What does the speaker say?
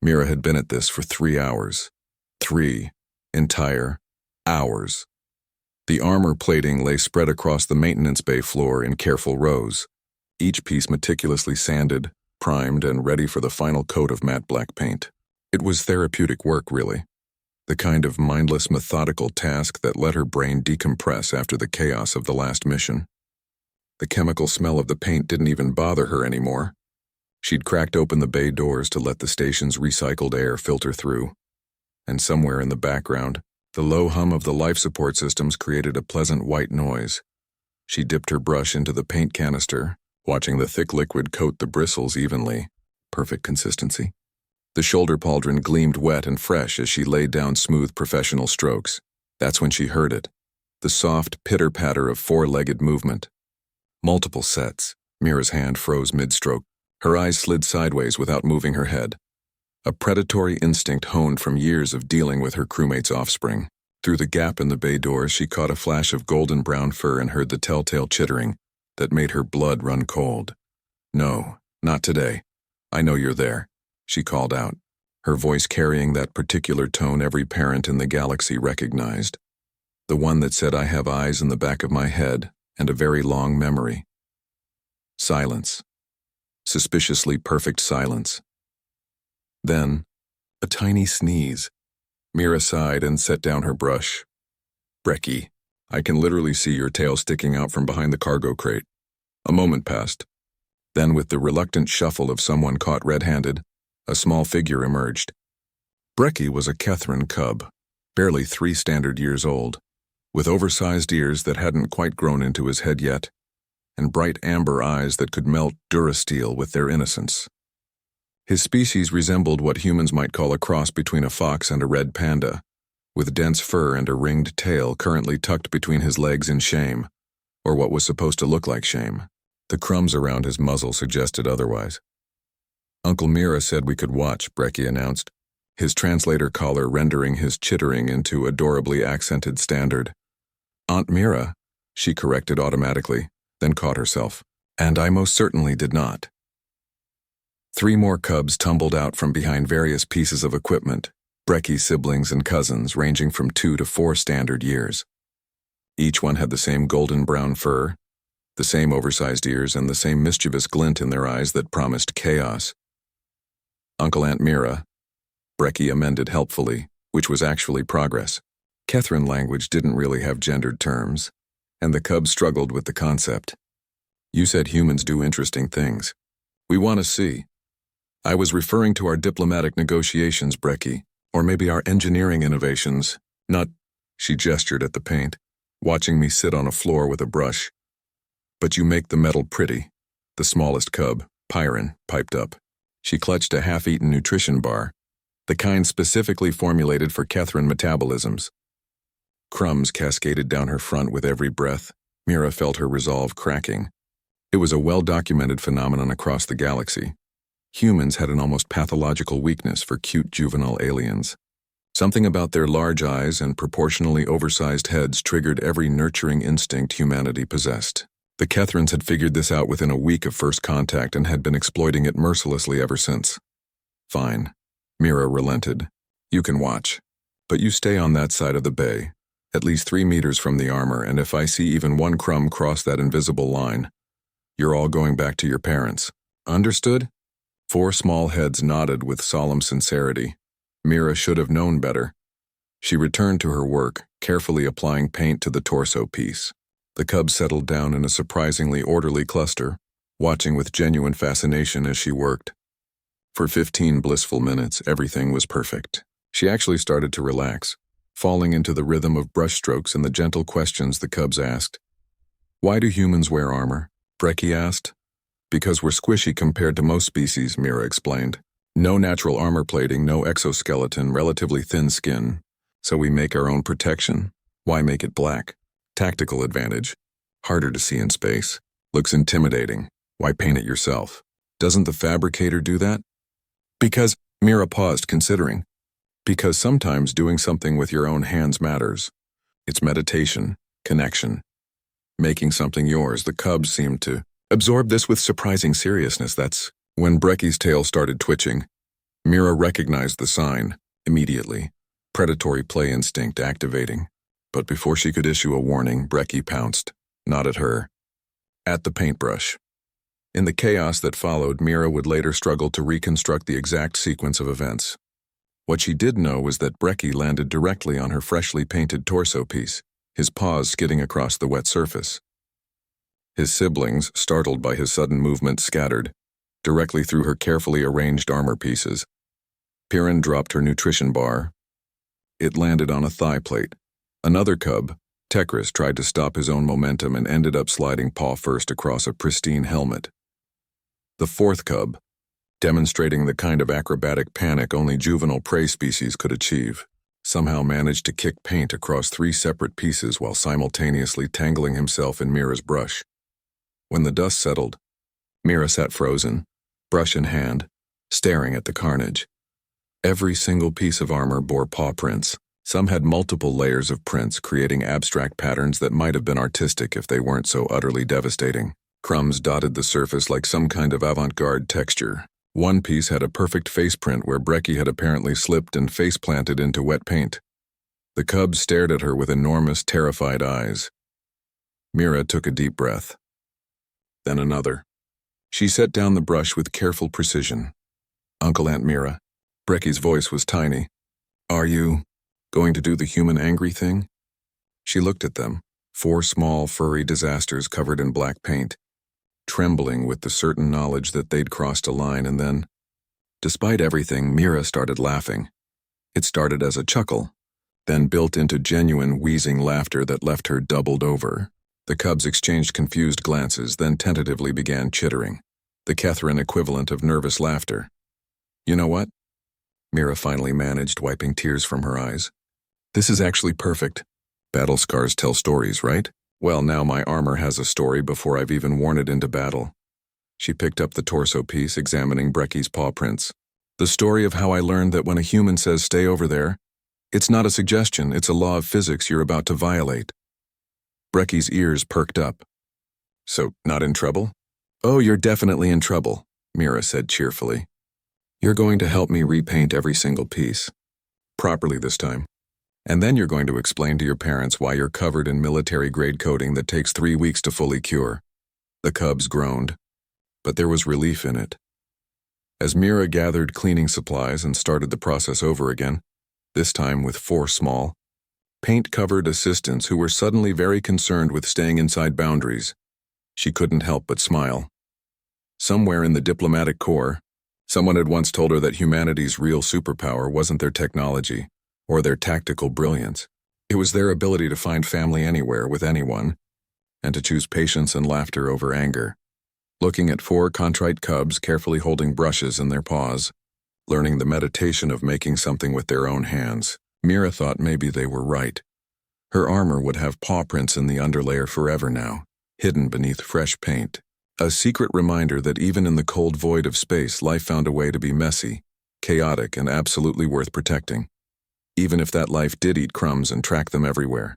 Mira had been at this for 3 hours. 3 entire hours. The armor plating lay spread across the maintenance bay floor in careful rows, each piece meticulously sanded, primed, and ready for the final coat of matte black paint. It was therapeutic work, really. The kind of mindless, methodical task that let her brain decompress after the chaos of the last mission. The chemical smell of the paint didn't even bother her anymore. She'd cracked open the bay doors to let the station's recycled air filter through. And somewhere in the background, the low hum of the life support systems created a pleasant white noise. She dipped her brush into the paint canister, watching the thick liquid coat the bristles evenly. Perfect consistency. The shoulder pauldron gleamed wet and fresh as she laid down smooth professional strokes. That's when she heard it. The soft pitter-patter of four-legged movement. Multiple sets. Mira's hand froze mid-stroke. Her eyes slid sideways without moving her head. A predatory instinct honed from years of dealing with her crewmate's offspring. Through the gap in the bay doors, she caught a flash of golden brown fur and heard the telltale chittering that made her blood run cold. "No, not today. I know you're there," she called out, her voice carrying that particular tone every parent in the galaxy recognized. The one that said, "I have eyes in the back of my head and a very long memory." Silence. Suspiciously perfect silence. Then, a tiny sneeze. Mira sighed and set down her brush. "Brekkie, I can literally see your tail sticking out from behind the cargo crate." A moment passed. Then, with the reluctant shuffle of someone caught red-handed, a small figure emerged. Brekkie was a Kethran cub, barely 3 standard years old, with oversized ears that hadn't quite grown into his head yet, and bright amber eyes that could melt durasteel with their innocence. His species resembled what humans might call a cross between a fox and a red panda, with dense fur and a ringed tail currently tucked between his legs in shame, or what was supposed to look like shame. The crumbs around his muzzle suggested otherwise. "Uncle Mira said we could watch," Brekkie announced, his translator collar rendering his chittering into adorably accented standard. "Aunt Mira," she corrected automatically, then caught herself. "And I most certainly did not." 3 more cubs tumbled out from behind various pieces of equipment, Brekkie's siblings and cousins ranging from 2 to 4 standard years. Each one had the same golden brown fur, the same oversized ears, and the same mischievous glint in their eyes that promised chaos. "Uncle Aunt Mira," Brekkie amended helpfully, which was actually progress. Kethran language didn't really have gendered terms, and the cubs struggled with the concept. "You said humans do interesting things. We want to see." "I was referring to our diplomatic negotiations, Brekkie, or maybe our engineering innovations, not—" She gestured at the paint, watching me sit on a floor with a brush. "But you make the metal pretty," the smallest cub, Pyron, piped up. She clutched a half-eaten nutrition bar, the kind specifically formulated for Kethran metabolisms. Crumbs cascaded down her front with every breath. Mira felt her resolve cracking. It was a well-documented phenomenon across the galaxy. Humans had an almost pathological weakness for cute juvenile aliens. Something about their large eyes and proportionally oversized heads triggered every nurturing instinct humanity possessed. The Kethrans had figured this out within a week of first contact and had been exploiting it mercilessly ever since. "Fine," Mira relented. "You can watch. But you stay on that side of the bay, at least 3 meters from the armor, and if I see even one crumb cross that invisible line, you're all going back to your parents. Understood?" 4 small heads nodded with solemn sincerity. Mira should have known better. She returned to her work, carefully applying paint to the torso piece. The cubs settled down in a surprisingly orderly cluster, watching with genuine fascination as she worked. For 15 blissful minutes, everything was perfect. She actually started to relax, falling into the rhythm of brushstrokes and the gentle questions the cubs asked. "Why do humans wear armor?" Brekkie asked. "Because we're squishy compared to most species," Mira explained. "No natural armor plating, no exoskeleton, relatively thin skin. So we make our own protection. Why make it black? Tactical advantage. Harder to see in space. Looks intimidating. Why paint it yourself? Doesn't the fabricator do that?" "Because," Mira paused, considering. "Because sometimes doing something with your own hands matters. It's meditation, connection. Making something yours." The cubs seemed to absorb this with surprising seriousness. That's when Brekkie's tail started twitching. Mira recognized the sign, immediately, predatory play instinct activating. But before she could issue a warning, Brecky pounced, not at her, at the paintbrush. In the chaos that followed, Mira would later struggle to reconstruct the exact sequence of events. What she did know was that Brecky landed directly on her freshly painted torso piece, his paws skidding across the wet surface. His siblings, startled by his sudden movement, scattered, directly through her carefully arranged armor pieces. Piran dropped her nutrition bar. It landed on a thigh plate. Another cub, Tekris, tried to stop his own momentum and ended up sliding paw first across a pristine helmet. The fourth cub, demonstrating the kind of acrobatic panic only juvenile prey species could achieve, somehow managed to kick paint across 3 separate pieces while simultaneously tangling himself in Mira's brush. When the dust settled, Mira sat frozen, brush in hand, staring at the carnage. Every single piece of armor bore paw prints. Some had multiple layers of prints, creating abstract patterns that might have been artistic if they weren't so utterly devastating. Crumbs dotted the surface like some kind of avant-garde texture. One piece had a perfect face print where Brecky had apparently slipped and face-planted into wet paint. The cubs stared at her with enormous, terrified eyes. Mira took a deep breath. Then another. She set down the brush with careful precision. "Uncle Aunt Mira." Brecky's voice was tiny. "Are you going to do the human angry thing?" She looked at them, 4 small, furry disasters covered in black paint, trembling with the certain knowledge that they'd crossed a line, and then, despite everything, Mira started laughing. It started as a chuckle, then built into genuine, wheezing laughter that left her doubled over. The cubs exchanged confused glances, then tentatively began chittering, the Catherine equivalent of nervous laughter. "You know what?" Mira finally managed, wiping tears from her eyes. "This is actually perfect. Battle scars tell stories, right? Well, now my armor has a story before I've even worn it into battle." She picked up the torso piece, examining Brecky's paw prints. "The story of how I learned that when a human says stay over there, it's not a suggestion, it's a law of physics you're about to violate." Brecky's ears perked up. "So, not in trouble?" "Oh, you're definitely in trouble," Mira said cheerfully. "You're going to help me repaint every single piece. Properly this time. And then you're going to explain to your parents why you're covered in military-grade coating that takes 3 weeks to fully cure." The cubs groaned, but there was relief in it. As Mira gathered cleaning supplies and started the process over again, this time with 4 small, paint-covered assistants who were suddenly very concerned with staying inside boundaries, she couldn't help but smile. Somewhere in the diplomatic corps, someone had once told her that humanity's real superpower wasn't their technology or their tactical brilliance. It was their ability to find family anywhere with anyone and to choose patience and laughter over anger. Looking at 4 contrite cubs carefully holding brushes in their paws, learning the meditation of making something with their own hands, Mira thought maybe they were right. Her armor would have paw prints in the underlayer forever now, hidden beneath fresh paint. A secret reminder that even in the cold void of space, life found a way to be messy, chaotic, and absolutely worth protecting. Even if that life did eat crumbs and track them everywhere.